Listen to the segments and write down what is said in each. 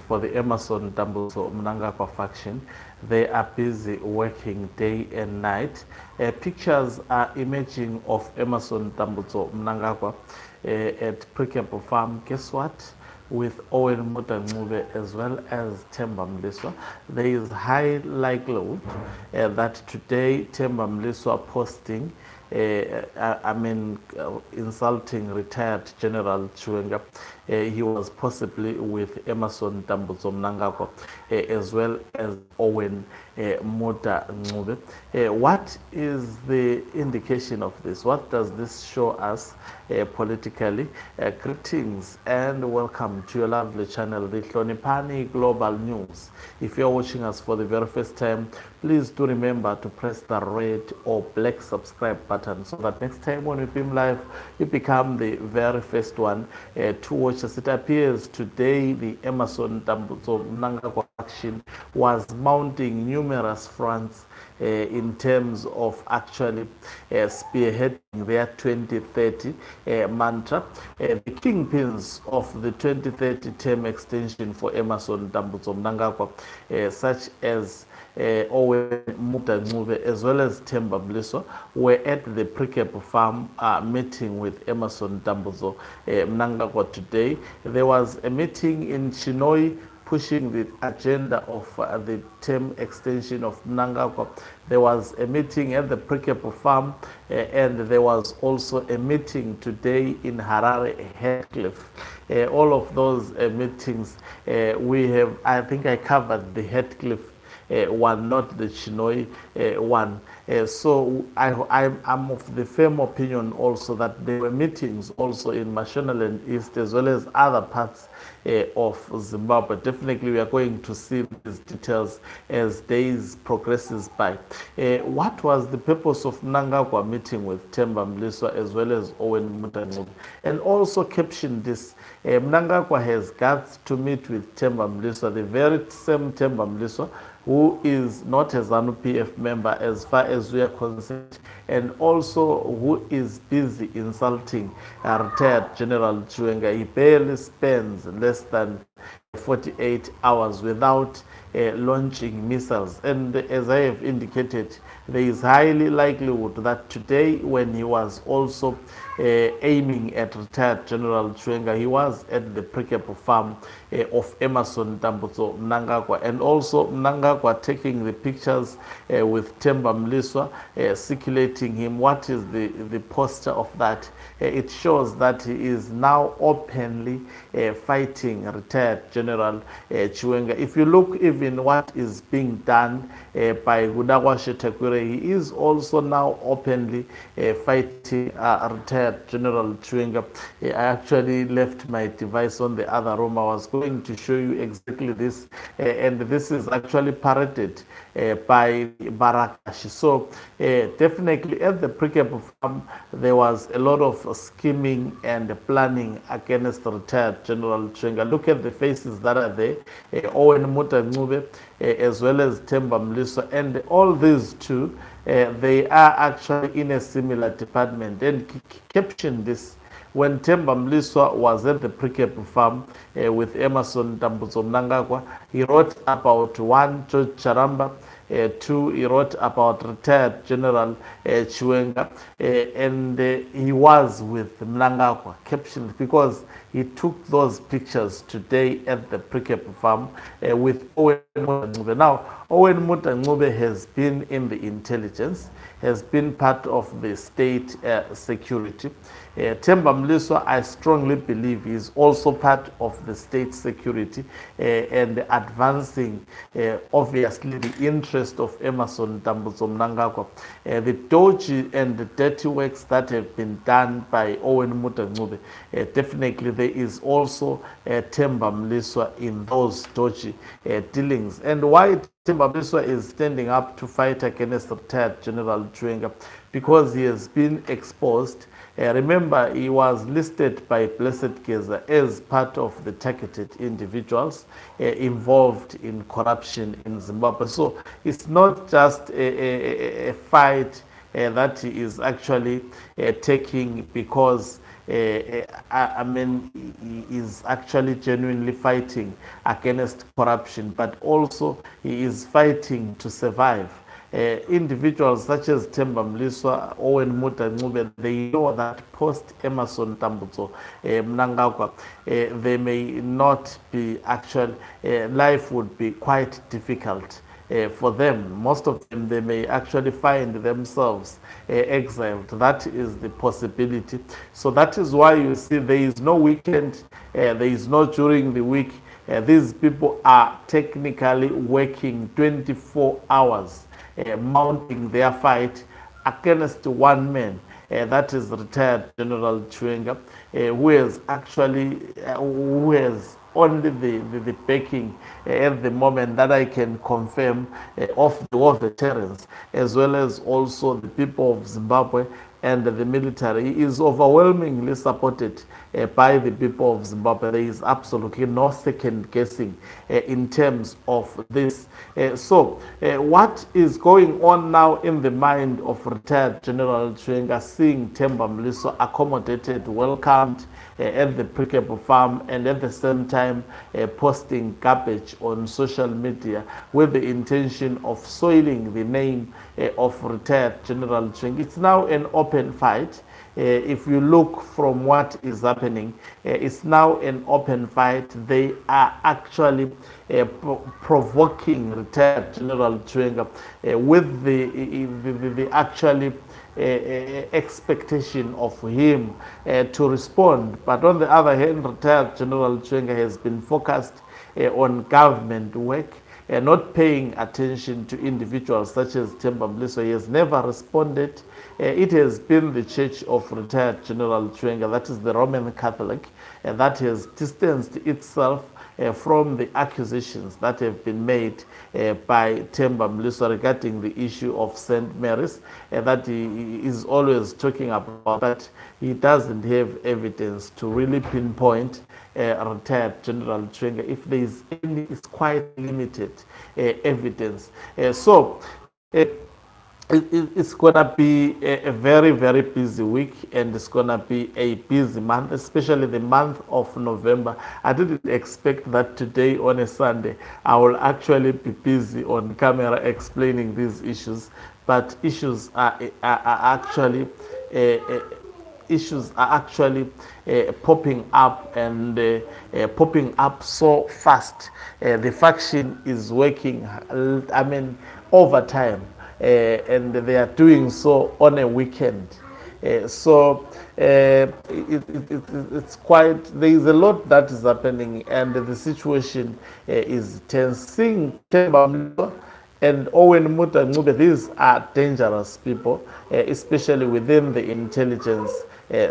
for the Emerson Mnangagwa faction. They are busy working day and night. Pictures are emerging of Emerson Mnangagwa at Precable Farm. Guess what? With Owen Muddah as well as Temba Mliswa, there is high likelihood that today Temba Mliswa posting insulting retired General Chiwenga. He was possibly with Emerson Mnangagwa as well as Owen Muddah. What is the indication of this? What does this show us politically? Greetings and welcome to your lovely channel, the Hlonipani Global News. If you're watching us for the very first time, please do remember to press the red or black subscribe button so that next time when we beam live, you become the very first one to watch us. It appears today the Emerson Mnangagwa action was mounting numerous fronts in terms of actually spearheading their 2030 mantra. The kingpins of the 2030 term extension for Emerson Mnangagwa, such as Owen Muddah as well as Temba Mliswa, were at the Precable Farm meeting with Emerson Mnangagwa today. There was a meeting in Chinoi pushing the agenda of the term extension of Mnangagwa. There was a meeting at the Precable Farm and there was also a meeting today in Harare, Heathcliff. All of those meetings I think I covered the Heathcliff one, not the Chinoi one. So I'm of the firm opinion also that there were meetings also in Mashonaland East as well as other parts of Zimbabwe. Definitely we are going to see these details as days progresses by. What was the purpose of Mnangagwa meeting with Temba Mliswa as well as Owen Muddah? And also caption this, Mnangagwa has got to meet with Temba Mliswa, the very same Temba Mliswa who is not a ZANU-PF member as far as we are concerned, and also who is busy insulting retired General Chiwenga. He barely spends less than 48 hours without launching missiles. And as I have indicated, there is highly likelihood that today, when he was also aiming at retired General Chiwenga, he was at the Precable Farm of Emerson Mnangagwa, and also Mnangagwa taking the pictures with Temba Mliswa, circulating him. What is the posture of that? It shows that he is now openly fighting retired General Chiwenga. If you look even what is being done by Gudagwa Shetekwere, he is also now openly fighting retired General Chiwenga. I actually left my device on the other room. I was going to show you exactly this, and this is actually paraded by Barakashi. So definitely at the Precable Farm, there was a lot of scheming and planning against retired General Chiwenga. Look at the faces that are there, Owen Muddah as well as Temba Mliswa, and all these two, they are actually in a similar department. And caption this, when Temba Mliswa was at the Precable Farm with Emerson Mnangagwa, he wrote about one, George Charamba, two, he wrote about retired General Chiwenga, and he was with Mnangagwa, captioned because he took those pictures today at the Precable Farm with Owen Muddah. Now, Owen Muddah has been in the intelligence, has been part of the state security. Temba Mliswa, I strongly believe, is also part of the state security and advancing, obviously, the interest of Emerson Mnangagwa. The dodgy and the dirty works that have been done by Owen Muddah, definitely there is also Temba Mliswa in those dodgy dealings. And why Temba Mliswa is standing up to fight against retired General Chiwenga? Because he has been exposed. Remember, he was listed by Blessed Geza as part of the targeted individuals involved in corruption in Zimbabwe. So it's not just a fight that he is actually taking because I mean, he is actually genuinely fighting against corruption, but also he is fighting to survive. Individuals such as Temba Mliswa, Owen Muddah, they know that post Emerson Tambutso Mnangagwa, they may not be actual, life would be quite difficult. For them, most of them, they may actually find themselves exiled. That is the possibility. So that is why you see there is no weekend, there is no during the week. These people are technically working 24 hours, mounting their fight against one man. That is retired General Chiwenga, who is actually, who has only the backing at the moment that I can confirm of the war veterans, as well as also the people of Zimbabwe and the military. He is overwhelmingly supported by the people of Zimbabwe. There is absolutely no second guessing in terms of this. So what is going on now in the mind of retired General Chiwenga, seeing Temba Mliswa accommodated, welcomed at the Precable Farm, and at the same time posting garbage on social media with the intention of soiling the name of retired General Chiwenga. It's now an open fight. If you look from what is happening, it's now an open fight. They are actually provoking retired General Chiwenga with the actually expectation of him to respond. But on the other hand, retired General Chiwenga has been focused on government work, not paying attention to individuals such as Temba Mliswa. He has never responded. It has been the church of retired General Chiwenga, that is the Roman Catholic, that has distanced itself from the accusations that have been made by Temba Mliswa regarding the issue of St. Mary's, that he is always talking about, that he doesn't have evidence to really pinpoint retired General Chiwenga. If there is any, it's quite limited evidence. So it's going to be a very, very busy week, and it's going to be a busy month, especially the month of November. I didn't expect that today on a Sunday I will actually be busy on camera explaining these issues, but issues are actually popping up, and popping up so fast. The faction is working, I mean, overtime. And they are doing so on a weekend. So it's quite, there is a lot that is happening, and the situation is tense. Seeing Temba Mliswa and Owen Muddah, these are dangerous people, especially within the intelligence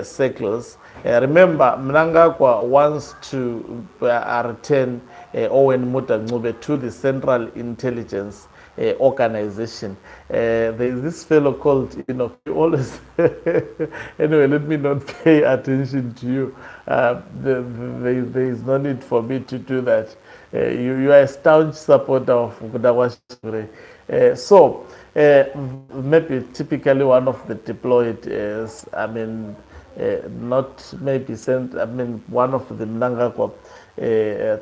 circles. Remember, Mnangagwa wants to return Owen Muddah to the Central Intelligence organization. There is this fellow called, always, anyway, let me not pay attention to you. There is no need for me to do that. You are a staunch supporter of Mnangagwa. So maybe typically one of the deployed, not maybe sent, one of the Mnangagwa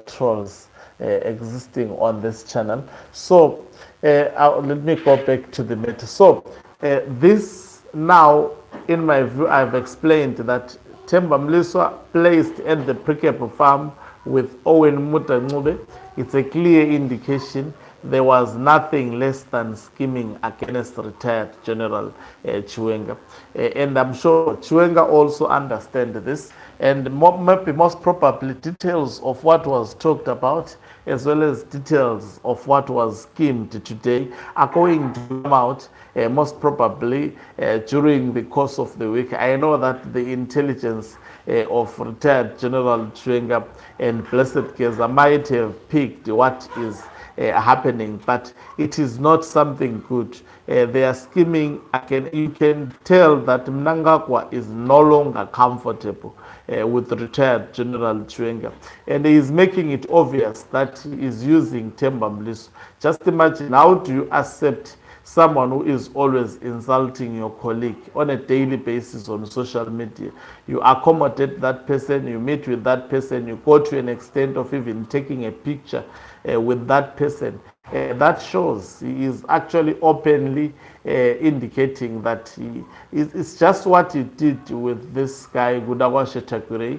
trolls existing on this channel. So let me go back to the matter. So this now, in my view, I've explained that Temba Mliswa placed at the Precable Farm with Owen Muddah. It's a clear indication there was nothing less than scheming against retired General Chiwenga. And I'm sure Chiwenga also understands this, and maybe most probably details of what was talked about, as well as details of what was schemed today, are going to come out most probably during the course of the week. I know that the intelligence of retired General Chiwenga and Blessed Geza might have picked what is happening, but it is not something good. They are scheming again. You can tell that Mnangagwa is no longer comfortable with retired General Chiwenga, and he is making it obvious that he is using Temba Mliswa. Just imagine, how do you accept someone who is always insulting your colleague on a daily basis on social media. You accommodate that person, you meet with that person, you go to an extent of even taking a picture with that person. That shows he is actually openly indicating that it's just what he did with this guy Gudagwa Shetakure,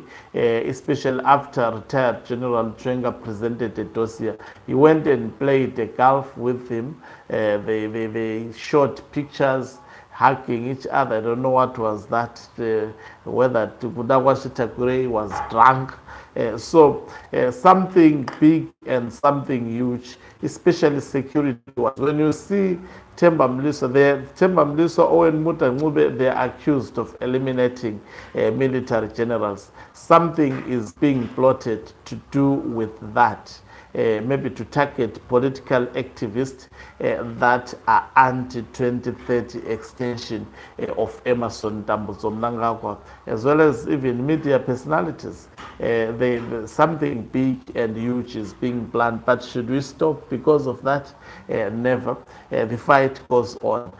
especially after retired General Chiwenga presented a dossier. He went and played the golf with him. They shot pictures hugging each other. I don't know what was that, whether Gudagwa Shetakure was drunk. Something big and something huge, especially security was. When you see Temba Mliswa, Owen Muddah, they are accused of eliminating military generals. Something is being plotted to do with that. Maybe to target political activists that are anti-2030 extension of Emmerson Mnangagwa, as well as even media personalities. Something big and huge is being planned, but should we stop because of that? Never. The fight goes on.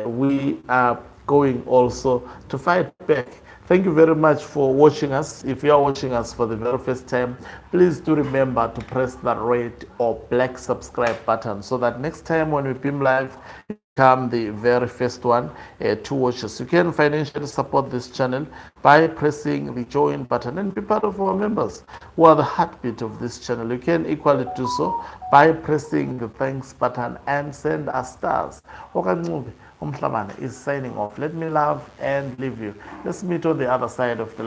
We are going also to fight back. Thank you very much for watching us. If you are watching us for the very first time, please do remember to press that red or black subscribe button so that next time when we beam live, you become the very first one to watch us. You can financially support this channel by pressing the join button and be part of our members who are the heartbeat of this channel. You can equally do so by pressing the thanks button and send us stars. Umhlamane is signing off. Let me love and leave you. Let's meet on the other side of the